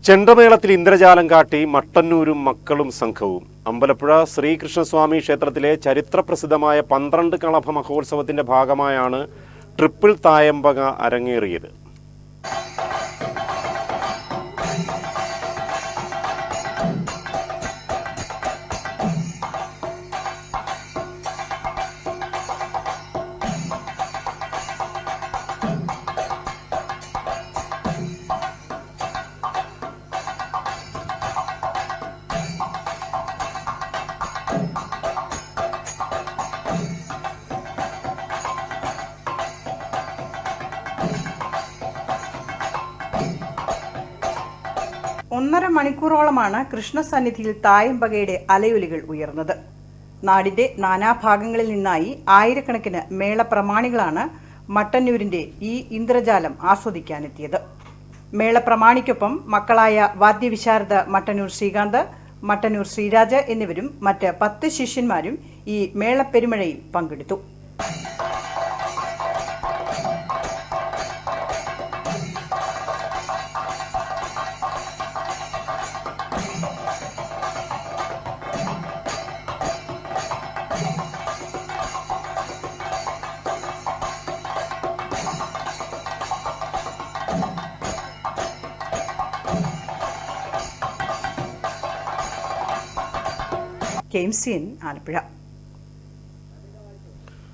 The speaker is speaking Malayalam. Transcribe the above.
ചെണ്ടമേളത്തിൽ ഇന്ദ്രജാലം കാട്ടി മട്ടന്നൂരും മക്കളും സംഘവും. അമ്പലപ്പുഴ ശ്രീകൃഷ്ണസ്വാമി ക്ഷേത്രത്തിലെ ചരിത്രപ്രസിദ്ധമായ 12 കളഭ മഹോത്സവത്തിന്റെ ഭാഗമായാണ് ട്രിപ്പിൾ തായമ്പക അരങ്ങേറിയത്. ഒന്നര മണിക്കൂറോളമാണ് കൃഷ്ണസന്നിധിയിൽ തായമ്പകയുടെ അലയൊലികൾ ഉയർന്നത്. നാടിന്റെ നാനാഭാഗങ്ങളിൽ നിന്നായി ആയിരക്കണക്കിന് മേളപ്രമാണികളാണ് മട്ടന്നൂരിന്റെ ഈ ഇന്ദ്രജാലം ആസ്വദിക്കാനെത്തിയത്. മേളപ്രമാണിക്കൊപ്പം മക്കളായ വാദ്യവിശാരദ മട്ടന്നൂർ ശ്രീകാന്ത്, മട്ടന്നൂർ ശ്രീരാജ് എന്നിവരും മറ്റ് 10 ശിഷ്യന്മാരും ഈ മേളപ്പെരുമഴയിൽ പങ്കെടുത്തു. KMCN ആലപ്പുഴ.